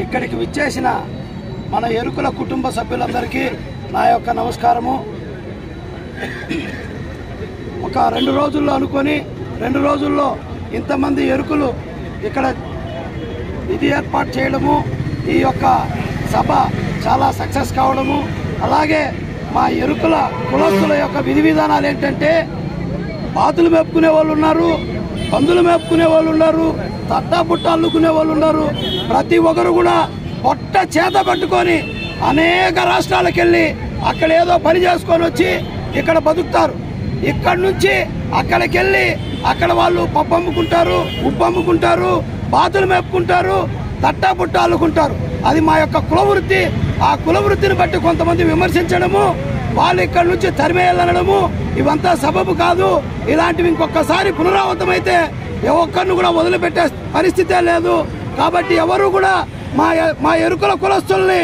ఇక్కడికి విచ్చేసిన మన ఎరుకుల కుటుంబ సభ్యులందరికీ నా యొక్క నమస్కారము. ఒక 2 రోజుల్లో అనుకొని 2 రోజుల్లో ఇంతమంది ఎరుకులు ఇక్కడ ఇది ఏర్పాటు చేయడము, ఈ యొక్క సభ చాలా సక్సెస్ కావడము, అలాగే మా ఎరుకుల కులస్తుల యొక్క విధి విధానాలు ఏంటంటే బాతులు మేపుకునే వాళ్ళు ఉన్నారు, పందులు మేపుకునే వాళ్ళు ఉన్నారు, తట్టా బుట్ట అల్లుకునే వాళ్ళు ఉన్నారు. ప్రతి ఒక్కరు కూడా పొట్ట చేత పట్టుకొని అనేక రాష్ట్రాలకు వెళ్ళి అక్కడ ఏదో పని చేసుకొని వచ్చి ఇక్కడ బతుకుతారు. ఇక్కడి నుంచి అక్కడికి వెళ్ళి అక్కడ వాళ్ళు పప్పు అమ్ముకుంటారు, ఉప్పు అమ్ముకుంటారు, బాతులు మేపుకుంటారు, తట్టా బుట్ట అల్లుకుంటారు. అది మా యొక్క కుల వృత్తి. ఆ కుల వృత్తిని బట్టి కొంతమంది విమర్శించడము, వాళ్ళు ఇక్కడి నుంచి తరిమేయాలనడము ఇవంతా సబబు కాదు. ఇలాంటివి ఇంకొకసారి పునరావృతం అయితే ఒక్కరిని కూడా వదిలిపెట్టే పరిస్థితే లేదు. కాబట్టి ఎవరు కూడా మా ఎరుకుల కులస్తుల్ని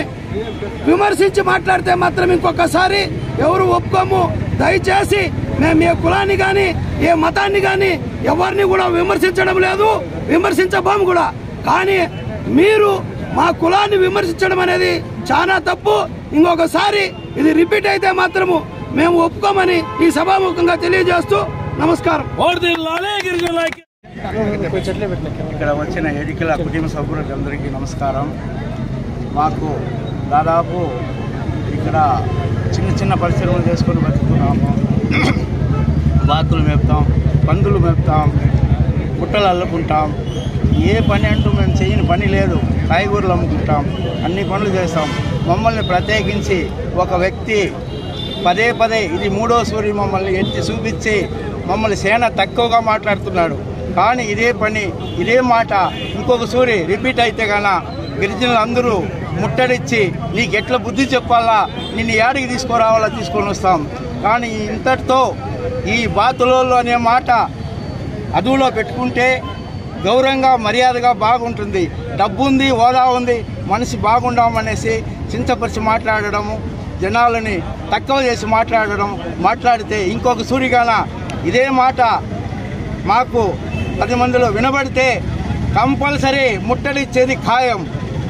విమర్శించి మాట్లాడితే మాత్రం ఇంకొకసారి ఎవరు ఒప్పుకోము. దయచేసి మేము ఏ కులాన్ని కానీ ఏ మతాన్ని కానీ ఎవరిని కూడా విమర్శించడం లేదు, విమర్శించబోము కూడా. కానీ మీరు మా కులాన్ని విమర్శించడం అనేది చాలా తప్పు. ఇంకొకసారి ఇది రిపీట్ అయితే మాత్రము మేము ఒప్పుకోమని ఈ సభాముఖంగా తెలియజేస్తూ నమస్కారం. ఇక్కడ వచ్చిన ఎరుకుల కుటుంబ సభ్యులందరికీ నమస్కారం. మాకు దాదాపు ఇక్కడ చిన్న పరిశ్రమలు చేసుకొని బతుకుతున్నాము. బాతులు మేపుతాం, పందులు మేపుతాం, బుట్టలు అల్లుకుంటాం. ఏ పని అంటూ మేము చేయని పని లేదు. కాయగూరలు అమ్ముకుంటాం, అన్ని పనులు చేస్తాం. మమ్మల్ని ప్రత్యేకించి ఒక వ్యక్తి పదే ఇది 3వ సూరి మమ్మల్ని ఎత్తి చూపించి మమ్మల్ని సేన తక్కువగా మాట్లాడుతున్నాడు. కానీ ఇదే పని ఇదే మాట ఇంకొక సూరి రిపీట్ అయితే గాన గిరిజనులు అందరూ ముట్టడిచ్చి నీకు ఎట్లా బుద్ధి చెప్పాలా, నిన్ను ఏడికి తీసుకురావాలా తీసుకొని వస్తాం. కానీ ఇంతటితో ఈ బాతులోళ్ళు అనే మాట అదువులో పెట్టుకుంటే గౌరవంగా మర్యాదగా బాగుంటుంది. డబ్బు ఉంది, హోదా ఉంది, మనిషి బాగుండామనేసి చింతపరిచి మాట్లాడడము, జనాలని తక్కువ చేసి మాట్లాడితే ఇంకొక సూరిగాన ఇదే మాట మాకు 10 మందిలో వినబడితే కంపల్సరీ ముట్టడిచ్చేది ఖాయం.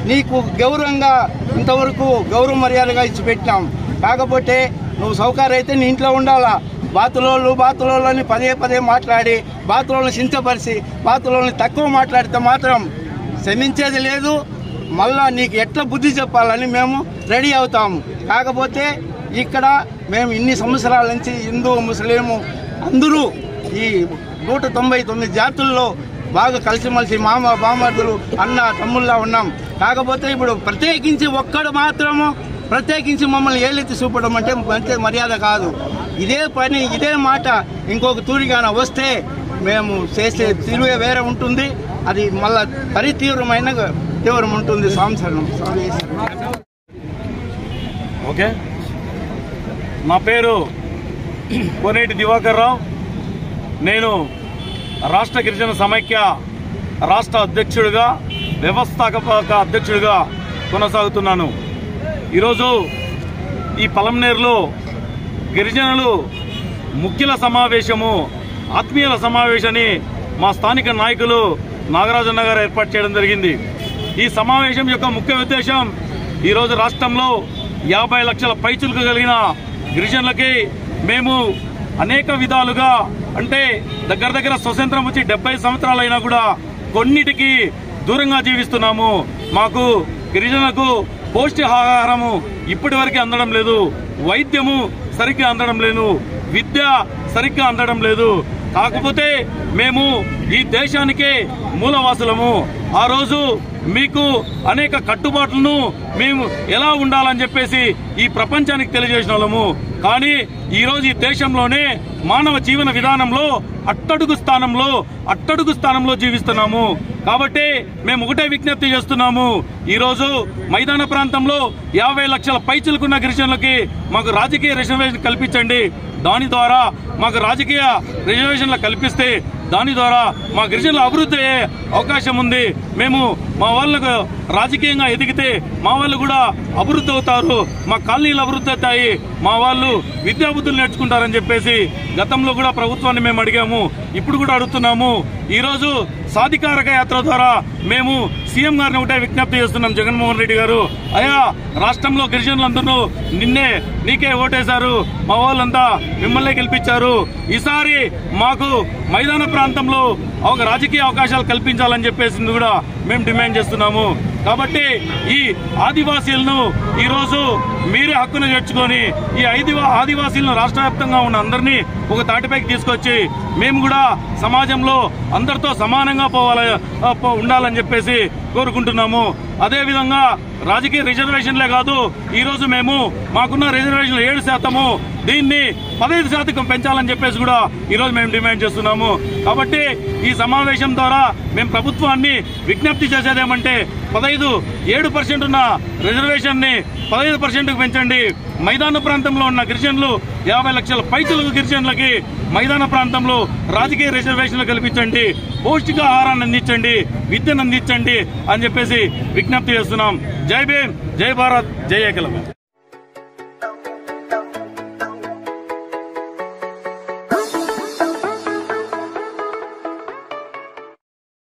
నీకు గౌరవంగా ఇంతవరకు గౌరవ మర్యాదగా ఇచ్చి పెట్టినాం. కాకపోతే నువ్వు సౌకర్యం అయితే నీ ఇంట్లో ఉండాలా. బాతులోళ్ళని పదే మాట్లాడి బాతులోళ్ళని చింతపరిచి బాతులోళ్ళని తక్కువ మాట్లాడితే మాత్రం క్షమించేది లేదు. మళ్ళా నీకు ఎట్లా బుద్ధి చెప్పాలని మేము రెడీ అవుతాము. కాకపోతే ఇక్కడ మేము ఇన్ని సంవత్సరాల నుంచి హిందూ ముస్లిము అందరూ ఈ 199 జాతుల్లో బాగా కలిసిమలిసి మామ బామర్దులు అన్న తమ్ముళ్ళ ఉన్నాం. కాకపోతే ఇప్పుడు ప్రత్యేకించి ఒక్కడు మాత్రము ప్రత్యేకించి మమ్మల్ని ఏలెత్తి చూపడం అంటే మంచి మర్యాద కాదు. ఇదే పని ఇదే మాట ఇంకొక తూరిగాన వస్తే మేము చేసే తిరుగే వేరే ఉంటుంది. అది మళ్ళా తీవ్రం ఉంటుంది. సంవత్సరం ఓకే, నా పేరు కోనేటి దివాకర్ రావు. నేను రాష్ట్ర గిరిజన సమైక్య రాష్ట్ర అధ్యక్షుడిగా, వ్యవస్థాపక అధ్యక్షుడిగా కొనసాగుతున్నాను. ఈరోజు ఈ పలంనేరులో గిరిజనులు ముఖ్యుల సమావేశము, ఆత్మీయుల సమావేశాన్ని మా స్థానిక నాయకులు నాగరాజన్న గారు ఏర్పాటు చేయడం జరిగింది. ఈ సమావేశం యొక్క ముఖ్య ఉద్దేశం, ఈరోజు రాష్ట్రంలో 50 లక్షల పైచులకు కలిగిన గిరిజనులకి మేము అనేక విధాలుగా, అంటే దగ్గర స్వతంత్రం వచ్చి 70 సంవత్సరాలైనా కూడా కొన్నిటికి దూరంగా జీవిస్తున్నాము. మాకు గిరిజనులకు పౌష్టికాహారము ఇప్పటి వరకు అందడం లేదు, వైద్యము సరిగ్గా అందడం లేదు, విద్య సరిగ్గా అందడం లేదు. కాకపోతే మేము ఈ దేశానికే మూలవాసులము. ఆ రోజు మీకు అనేక కట్టుబాట్లను మేము ఎలా ఉండాలని చెప్పేసి ఈ ప్రపంచానికి తెలియజేసిన వాళ్ళము. కానీ ఈరోజు ఈ దేశంలోనే మానవ జీవన విధానంలో అట్టడుగు స్థానంలో జీవిస్తున్నాము. కాబట్టి మేము ఒకటే విజ్ఞప్తి చేస్తున్నాము. ఈరోజు మైదాన ప్రాంతంలో 50 లక్షల పైచిలుకున్న గిరిజనులకి మాకు రాజకీయ రిజర్వేషన్ కల్పించండి. దాని ద్వారా మాకు రాజకీయ రిజర్వేషన్లు కల్పిస్తే దాని ద్వారా మా గిరిజనుల అభివృద్ధి అయ్యే అవకాశం ఉంది. మేము మా వాళ్ళకు రాజకీయంగా ఎదిగితే మా వాళ్ళు కూడా అభివృద్ధి అవుతారు, మా కాలనీలు అభివృద్ధి అవుతాయి, మా వాళ్ళు విద్యాబుద్ధులు నేర్చుకుంటారని చెప్పేసి గతంలో కూడా ప్రభుత్వాన్ని మేము అడిగాము, ఇప్పుడు కూడా అడుగుతున్నాము. ఈరోజు సాధికారక యాత్ర ద్వారా మేము సీఎం గారిని ఒకటే విజ్ఞప్తి చేస్తున్నాం. జగన్మోహన్ రెడ్డి గారు, అయ్యా రాష్ట్రంలో గిరిజనులందరూ నీకే ఓటేశారు, మా వాళ్ళంతా మిమ్మల్ని గెలిపించారు. ఈసారి మాకు మైదాన ప్రాంతంలో ఒక రాజకీయ అవకాశాలు కల్పించాలని చెప్పేసి కూడా మేము డిమాండ్ చేస్తున్నాము. కాబట్టి ఈ ఆదివాసీలను ఈరోజు మీరే హక్కును చేర్చుకొని ఈ ఆదివాసీలను రాష్ట్ర వ్యాప్తంగా ఉన్న అందరినీ ఒక తాటిపైకి తీసుకొచ్చి మేము కూడా సమాజంలో అందరితో సమానంగా ఉండాలని చెప్పేసి కోరుకుంటున్నాము. అదేవిధంగా రాజకీయ రిజర్వేషన్లే కాదు, ఈరోజు మేము మాకున్న రిజర్వేషన్లు 7%, దీన్ని 15% పెంచాలని చెప్పేసి కూడా ఈరోజు మేము డిమాండ్ చేస్తున్నాము. కాబట్టి ఈ సమావేశం ద్వారా మేము ప్రభుత్వాన్ని విజ్ఞప్తి చేసేదేమంటే 7% ఉన్న రిజర్వేషన్ ని 15% పెంచండి. మైదాన ప్రాంతంలో ఉన్న గిరిజనులు 50 లక్షల పైచులకు గిరిజనులకి మైదాన ప్రాంతంలో రాజకీయ రిజర్వేషన్లు కల్పించండి, పౌష్టికాహారాన్ని అందించండి, విద్యను అందించండి అని చెప్పేసి విజ్ఞప్తి చేస్తున్నాం. జై భీమ్, జై భారత్, జై ఏకలవ్య.